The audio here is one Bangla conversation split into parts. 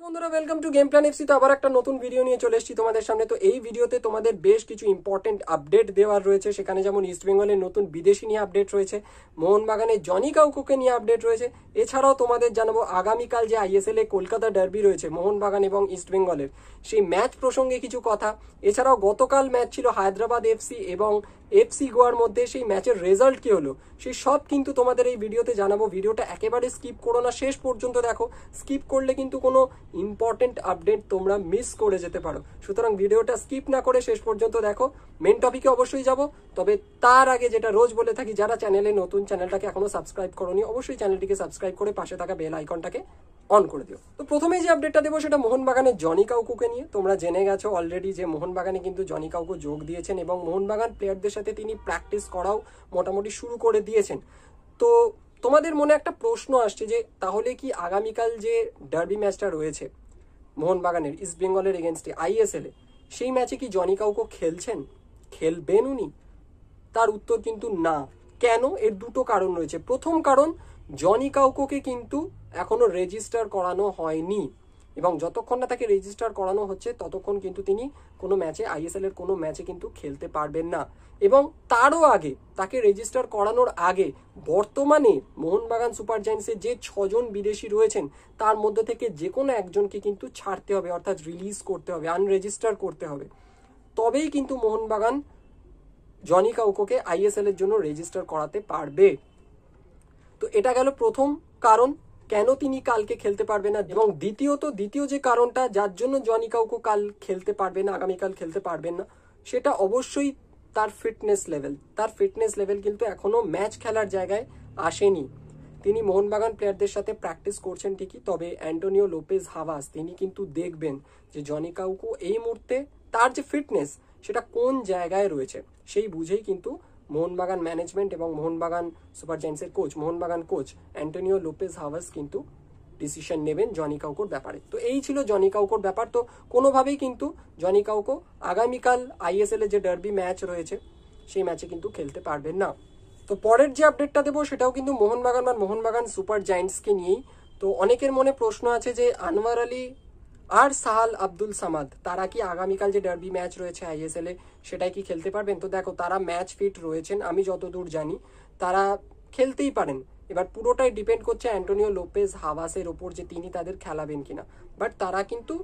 বন্ধুরা welcome to game plan FC. তো আবার একটা নতুন ভিডিও নিয়ে চলে এসেছি তোমাদের সামনে। তো এই ভিডিওতে তোমাদের বেশ কিছু ইম্পর্টেন্ট আপডেট দেওয়ার রয়েছে। সেখানে যেমন ইস্ট বেঙ্গলের নতুন বিদেশি নিয়ে আপডেট রয়েছে, মোহনবাগানের জনি কাউকোকে নিয়ে আপডেট রয়েছে। এছাড়াও তোমাদের জানাবো আগামীকাল যে আইএসএল এ কলকাতা ডার্বি রয়েছে মোহনবাগান এবং ইস্ট বেঙ্গলের, সেই ম্যাচ প্রসঙ্গে কিছু কথা। এছাড়াও গতকাল ম্যাচ ছিল হায়দ্রাবাদ এফসি এবং এফসি গোয়ার মধ্যে, সেই ম্যাচের রেজাল্ট কি হলো সেই সব কিন্তু তোমাদের এই ভিডিওতে জানাবো। ভিডিওটা একেবারে স্কিপ করো না, শেষ পর্যন্ত দেখো। স্কিপ করলে কিন্তু কোনো ইম্পর্টেন্ট আপডেট তোমরা মিস করে যেতে পারো। সুতরাং ভিডিওটা স্কিপ না করে শেষ পর্যন্ত দেখো। মেন টপিকে অবশ্যই যাব, তবে তার আগে যেটা রোজ বলে থাকি, যারা চ্যানেলে নতুন, চ্যানেলটাকে এখনো সাবস্ক্রাইব করোনি অবশ্যই চ্যানেলটিকে সাবস্ক্রাইব করে পাশে থাকা বেল আইকনটাকে অন করে দিও। তো প্রথমে যে আপডেটটা দেবো সেটা মোহনবাগানের জনি কাউকোকে নিয়ে। তোমরা জেনে গেছো অলরেডি যে মোহনবাগানে কিন্তু জনি কাউকো যোগ দিয়েছেন এবং মোহনবাগান প্লেয়ারদের সাথে তিনি প্র্যাকটিস করাও মোটামুটি শুরু করে দিয়েছেন। তো তোমাদের মনে একটা প্রশ্ন আসছে যে তাহলে কি আগামীকাল যে ডার্বি ম্যাচটা রয়েছে মোহনবাগানের ইস্ট বেঙ্গলের এগেনস্টে আইএসএল এ, সেই ম্যাচে কি জনি কাউকো খেলবেন উনি? তার উত্তর কিন্তু না। কেন? এর দুটো কারণ রয়েছে। প্রথম কারণ, জনি কাউকোকে কিন্তু এখনো রেজিস্টার করানো হয়নি এবং যতক্ষণ না তাকে রেজিস্টার করানো হচ্ছে ততক্ষণ কিন্তু তিনি কোনো ম্যাচে, আইএসএল এর কোনো ম্যাচে কিন্তু খেলতে পারবেন না। এবং তারও আগে, তাকে রেজিস্টার করানোর আগে বর্তমানে মোহনবাগান সুপার জায়ান্টসের যে 6 জন বিদেশি রয়েছেন তার মধ্যে থেকে যে কোনো একজনকে কিন্তু ছাড়তে হবে, অর্থাৎ রিলিজ করতে হবে, আনরেজিস্টার করতে হবে। তবেই কিন্তু মোহনবাগান জনি কাউকোকে আইএসএল এর জন্য রেজিস্টার করাতে পারবে। তো এটা গেল প্রথম কারণ কেন তিনি কালকে খেলতে পারবে না। এবং দ্বিতীয় যে কারণটা যার জন্য জনি কাউকো কাল খেলতে পারবে না, আগামীকাল খেলতে পারবেন না, সেটা অবশ্যই তার ফিটনেস লেভেল কিন্তু এখনো ম্যাচ খেলার জায়গায় আসেনি। তিনি মোহনবাগান প্লেয়ারদের সাথে প্র্যাকটিস করছেন ঠিকই, তবে অ্যান্টোনিও লোপেজ হাভাস তিনি কিন্তু দেখবেন যে জনি কাউকো এই মুহূর্তে তার যে ফিটনেস সেটা কোন জায়গায় রয়েছে, সেই বুঝেই কিন্তু মোহনবাগান ম্যানেজমেন্ট এবং মোহনবাগান সুপার জায়ান্টসের Mohun Bagan coach Antonio Lopez Habas কিন্তু ডিসিশন নেবেন জনি কাউকোর ব্যাপারে। তো এই ছিল জনি কাউকোর ব্যাপার। তো কোনোভাবেই কিন্তু জনি কাউকো আগামীকাল আইএসএল এ যে ডার্বি ম্যাচ রয়েছে সেই ম্যাচে কিন্তু খেলতে পারবেন না। তো পরের যে আপডেটটা দেবো সেটাও কিন্তু মোহনবাগান সুপার জায়ান্টসকে নিয়েই। তো অনেকের মনে প্রশ্ন আছে যে আনোয়ার আলী আর সাহাল আব্দুল সামাদ তারা কি আগামীকাল যে ডার্বি ম্যাচ রয়েছে আইএসএল এ সেটাই কি খেলতে পারবেন? তো দেখো, তারা ম্যাচ ফিট রয়েছেন, আমি যতদূর জানি তারা খেলতেই পারেন। এবার পুরোটাই ডিপেন্ড করছে অ্যান্টোনিও লোপেজ হাভাসের ওপর যে তিনি তাদের খেলাবেন কিনা। বাট তারা কিন্তু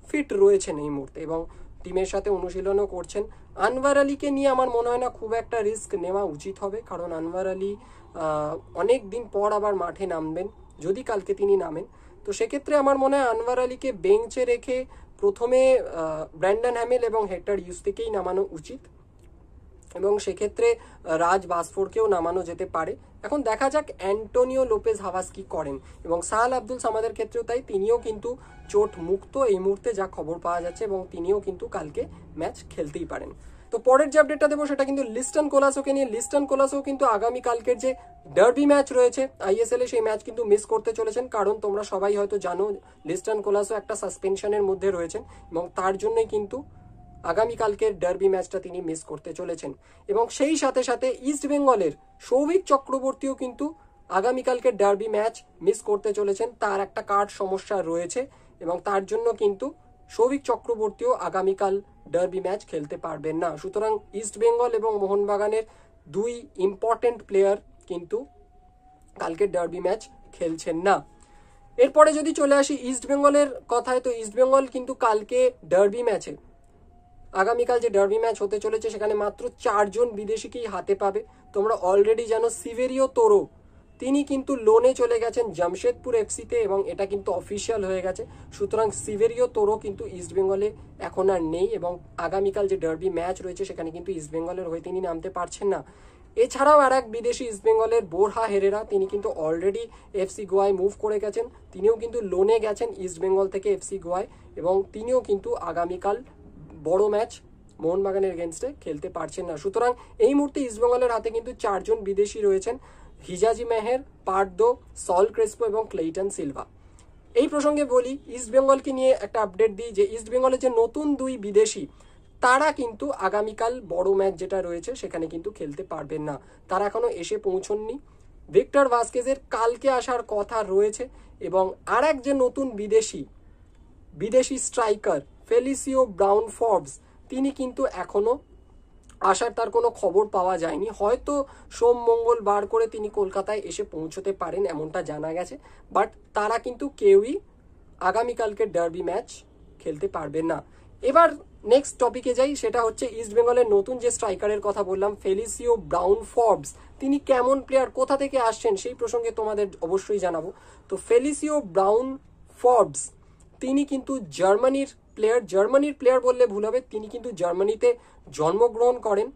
ফিট রয়েছেন এই মুহূর্তে এবং টিমের সাথে অনুশীলনও করছেন। আনোয়ার আলীকে নিয়ে আমার মনে হয় না খুব একটা রিস্ক নেওয়া উচিত হবে, কারণ আনোয়ার আলী অনেক দিন পর আবার মাঠে নামবেন, যদি কালকে তিনি নামেন। তো সেক্ষেত্রে আমার মনে হয় আনোয়ার আলীকে বেঞ্চে রেখে প্রথমে ব্র্যান্ডন হ্যামিল এবং হেক্টর ইউস্টিকেই নামানো উচিত এবং সেক্ষেত্রে রাজ বাসফোরকেও নামানো যেতে পারে। এখন দেখা যাক অ্যান্টোনিও লোপেজ হাভাস কি করেন। এবং সাহাল আব্দুল সামাদের ক্ষেত্রেও তাই, তিনিও কিন্তু চোট মুক্ত এই মুহূর্তে যা খবর পাওয়া যাচ্ছে এবং তিনিও কিন্তু কালকে ম্যাচ খেলতেই পারেন। তো পরের যে আপডেটটা দেবো সেটা কিন্তু লিস্টন কোলাসোকে নিয়ে। লিস্টন কোলাসো কিন্তু আগামীকালকের যে ডার্বি ম্যাচ রয়েছে আইএসএল এ সেই ম্যাচ কিন্তু মিস করতে চলেছেন, কারণ তোমরা সবাই হয়তো জানো লিস্টন কোলাসো একটা সাসপেনশনের মধ্যে রয়েছেন এবং তার জন্যই কিন্তু আগামীকালকের ডার্বি ম্যাচটা তিনি মিস করতে চলেছেন। এবং সেই সাথে সাথে ইস্ট বেঙ্গলের সৌভিক চক্রবর্তীও কিন্তু আগামীকালকের ডার্বি ম্যাচ মিস করতে চলেছেন। তার একটা কার্ড সমস্যা রয়েছে এবং তার জন্য কিন্তু সৌভিক চক্রবর্তীও আগামীকাল ডার্বি ম্যাচ খেলতে পারবেন না। সুতরাং ইস্ট বেঙ্গল এবং মোহনবাগানের দুই ইম্পর্টেন্ট প্লেয়ার কিন্তু কালকের ডার্বি ম্যাচ খেলছেন না। এরপরে যদি চলে আসি ইস্ট বেঙ্গলের কথায়, তো ইস্ট বেঙ্গল কিন্তু কালকে ডার্বি ম্যাচে, আগামীকাল যে ডার্বি ম্যাচ হতে চলেছে সেখানে মাত্র 4 জন বিদেশিকেই হাতে পাবে। তোমরা অলরেডি জানো সিভেরিও তোরো তিনি কিন্তু লোনে চলে গেছেন জামশেদপুর এফসিতে এবং এটা কিন্তু অফিসিয়াল হয়ে গেছে। সুতরাং সিভেরিও তোরো কিন্তু ইস্ট বেঙ্গলে এখন আর নেই এবং আগামীকাল যে ডার্বি ম্যাচ রয়েছে সেখানে কিন্তু ইস্ট বেঙ্গলের হয়ে তিনি নামতে পারছেন না। এছাড়াও আর এক বিদেশি ইস্ট বেঙ্গলের বোরহা হেরেরা, তিনি কিন্তু অলরেডি এফসি গোয়ায় মুভ করে গেছেন। তিনিও কিন্তু লোনে গেছেন ইস্ট বেঙ্গল থেকে এফসি গোয়ায় এবং তিনিও কিন্তু আগামীকাল বড় ম্যাচ মোহনবাগানের এগেনস্টে খেলতে পারছেন না। সুতরাং এই মুহূর্তে ইস্টবেঙ্গলের হাতে কিন্তু 4 জন বিদেশি রয়েছেন, Hijazi Maher, Pardo, Saul Crespo এবং ক্লেইটন সিলভা। এই প্রসঙ্গে বলি, ইস্টবেঙ্গলকে নিয়ে একটা আপডেট দিই যে ইস্টবেঙ্গলের যে নতুন 2 বিদেশি তারা কিন্তু আগামীকাল বড় ম্যাচ যেটা রয়েছে সেখানে কিন্তু খেলতে পারবেন না, তারা এখনো এসে পৌঁছননি। ভিক্টর ভাস্কেজের কালকে আসার কথা রয়েছে এবং আর এক যে নতুন বিদেশি বিদেশি স্ট্রাইকার ফেলিসিও ব্রাউন ফর্বস, তিনি কিন্তু এখনো আসার তার কোনো খবর পাওয়া যায়নি। হয়তো সোম মঙ্গল বার করে তিনি কলকাতায় এসে পৌঁছতে পারেন এমনটা জানা গেছে, বাট তারা কিন্তু কেউই আগামীকালকে ডার্বি ম্যাচ খেলতে পারবেন না। এবার নেক্সট টপিকে যাই, সেটা হচ্ছে ইস্টবেঙ্গলের নতুন যে স্ট্রাইকারের কথা বললাম ফেলিসিও ব্রাউন ফর্বস, তিনি কেমন প্লেয়ার, কোথা থেকে আসছেন সেই প্রসঙ্গে তোমাদের অবশ্যই জানাবো। তো ফেলিসিও ব্রাউন ফর্বস তিনি কিন্তু জার্মানির প্লেয়ার বললে ভুল হবে, তিনি কিন্তু জার্মানিতে জন্মগ্রহণ করেন।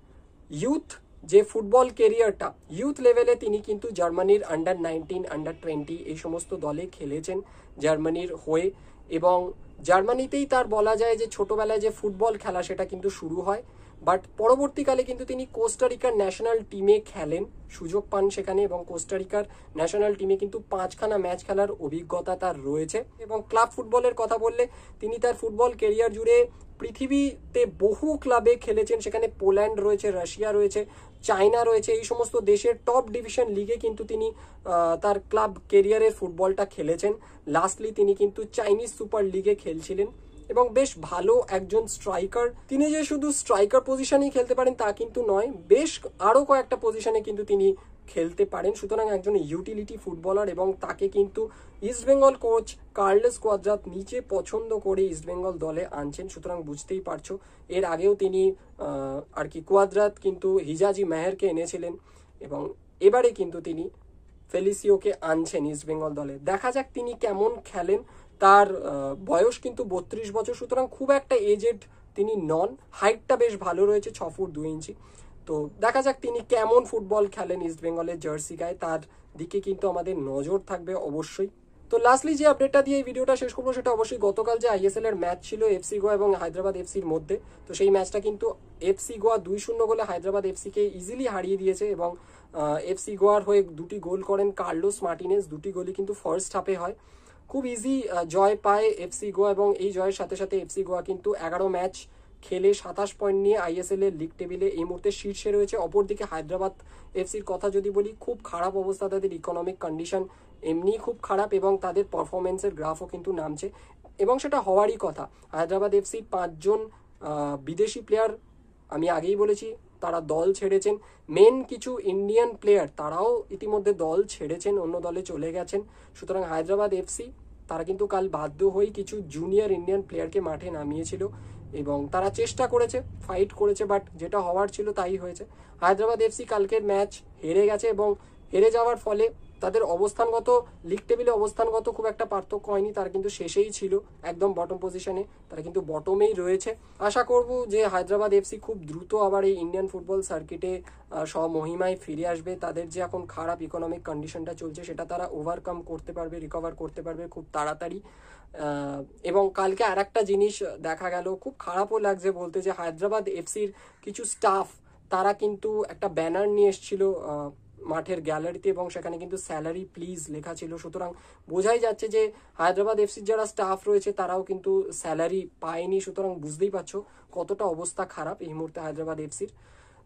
ইউথ যে ফুটবল কেরিয়ারটা, ইউথ লেভেলে তিনি কিন্তু জার্মানির আন্ডার-19, আন্ডার-20 এই সমস্ত দলে খেলেছেন জার্মানির হয়ে, এবং জার্মানিতেই তার বলা যায় যে ছোটবেলায় যে ফুটবল খেলা সেটা কিন্তু শুরু হয়। বাট পরবর্তীকালে কিন্তু তিনি কোস্টারিকার ন্যাশনাল টিমে খেলেন, সুযোগ পান সেখানে, এবং কোস্টারিকার ন্যাশনাল টিমে কিন্তু 5খানা ম্যাচ খেলার অভিজ্ঞতা তার রয়েছে। এবং ক্লাব ফুটবলের কথা বললে তিনি তার ফুটবল কেরিয়ার জুড়ে পৃথিবীতে বহু ক্লাবে খেলেছেন, সেখানে পোল্যান্ড রয়েছে, রাশিয়া রয়েছে, চায়না রয়েছে, এই সমস্ত দেশের টপ ডিভিশন লিগে কিন্তু তিনি তার ক্লাব কেরিয়ারের ফুটবলটা খেলেছেন। লাস্টলি তিনি কিন্তু চাইনিজ সুপার লিগে খেলছিলেন এবং বেশ ভালো একজন স্ট্রাইকার। তিনি যে শুধু স্ট্রাইকার পজিশনেই খেলতে পারেন তা কিন্তু নয়, বেশ আরও কয়েকটা পজিশনে কিন্তু তিনি খেলতে পারেন। সুতরাং একজন ইউটিলিটি ফুটবলার, এবং তাকে কিন্তু ইস্টবেঙ্গল কোচ কার্লোস কোয়াদ্রাত নিচে পছন্দ করে ইস্টবেঙ্গল দলে আনছেন। সুতরাং বুঝতেই পারছো, এর আগেও তিনি কোয়াদ্রাত কিন্তু হিজাজি মেহেরকে এনেছিলেন, এবং এবারে কিন্তু তিনি ফেলিসিওকে আনছেন ইস্টবেঙ্গল দলে। দেখা যাক তিনি কেমন খেলেন। তার বয়স কিন্তু 32 বছর, সুতরাং খুব একটা এজেড তিনি নন। হাইটটা বেশ ভালো রয়েছে, 6 ফুট 2 ইঞ্চি। তো দেখা যাক তিনি কেমন ফুটবল খেলেন ইস্টবেঙ্গলের জার্সি গায়ে, তার দিকে কিন্তু আমাদের নজর থাকবে অবশ্যই। তো লাস্টলি যে আপডেটটা দিয়ে এই ভিডিওটা শেষ করবো সেটা অবশ্যই গতকাল যে আইএসএল এর ম্যাচ ছিল এফসি গোয়া এবং হায়দ্রাবাদ এফসির মধ্যে, তো সেই ম্যাচটা কিন্তু এফসি গোয়া 2-0 গোলে হায়দ্রাবাদ এফসিকে ইজিলি হারিয়ে দিয়েছে, এবং এফসি গোয়ার হয়ে 2টি গোল করেন কার্লোস মার্টিনেজ। 2টি গোলই কিন্তু ফার্স্ট হাফে হয়। খুব ইজি জয় পায় এফসি গোয়া, এবং এই জয়ের সাথে সাথে এফসি গোয়া কিন্তু 11 ম্যাচ খেলে 27 পয়েন্ট নিয়ে আইএসএল এর লিগ টেবিলে এই মুহূর্তে শীর্ষে রয়েছে। অপরদিকে হায়দ্রাবাদ এফসির কথা যদি বলি, খুব খারাপ অবস্থা, তাদের ইকোনমিক কন্ডিশন এমনি খুব খারাপ, এবং তাদের পারফরমেন্সের গ্রাফও কিন্তু নামছে, এবং সেটা হওয়ারই কথা। হায়দ্রাবাদ এফসির 5 জন বিদেশি প্লেয়ার, আমি আগেই বলেছি, তারা দল ছেড়েছেন। মেন কিছু ইন্ডিয়ান প্লেয়ার তারাও ইতিমধ্যে দল ছেড়েছেন, অন্য দলে চলে গেছেন। সুতরাং হায়দ্রাবাদ এফসি তারা কিন্তু কাল বাধ্য হয়ে কিছু জুনিয়র ইন্ডিয়ান প্লেয়ারকে মাঠে নামিয়েছিল, এবং তারা চেষ্টা করেছে, ফাইট করেছে, বাট যেটা হওয়ার ছিল তাই হয়েছে। হায়দ্রাবাদ এফসি কালকের ম্যাচ হেরে গেছে, এবং হেরে যাওয়ার ফলে তাদের অবস্থানগত লিগ টেবিলে অবস্থানগত খুব একটা পার্থক্য হয়নি, তারা কিন্তু শেষেই ছিল, একদম বটম পজিশনে, তারা কিন্তু বটমেই রয়েছে। আশা করব যে হায়দ্রাবাদ এফসি খুব দ্রুত আবার এই ইন্ডিয়ান ফুটবল সার্কিটে স্বমহিমায় ফিরে আসবে। তাদের যে এখন খারাপ ইকোনমিক কন্ডিশনটা চলছে সেটা তারা ওভারকাম করতে পারবে, রিকভার করতে পারবে খুব তাড়াতাড়ি। এবং কালকে আর একটা জিনিস দেখা গেল, খুব খারাপও লাগছে বলতে, যে হায়দ্রাবাদ এফসির কিছু স্টাফ তারা কিন্তু একটা ব্যানার নিয়ে এসেছিল মাঠের গ্যালারিতে, এবং সেখানে কিন্তু স্যালারি প্লিজ লেখা ছিল। সুতরাং বোঝাই যাচ্ছে যে হায়দ্রাবাদ এফসির যারা স্টাফ রয়েছে তারাও কিন্তু স্যালারি পায়নি। সুতরাং বুঝতেই পারছো কতটা অবস্থা খারাপ এই মুহূর্তে হায়দ্রাবাদ এফসির।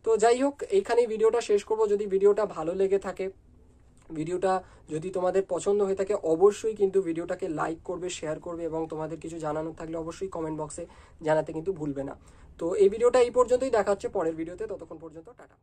তো যাই হোক, এইখানেই ভিডিওটা শেষ করবো। যদি ভিডিওটা ভালো লেগে থাকে, ভিডিওটা যদি তোমাদের পছন্দ হয়ে থাকে, অবশ্যই কিন্তু ভিডিওটাকে লাইক করবে, শেয়ার করবে, এবং তোমাদের কিছু জানানোর থাকলে অবশ্যই কমেন্ট বক্সে জানাতে কিন্তু ভুলবে না। তো এই ভিডিওটা এই পর্যন্তই, দেখা হচ্ছে পরের ভিডিওতে, ততক্ষণ পর্যন্ত টাটা।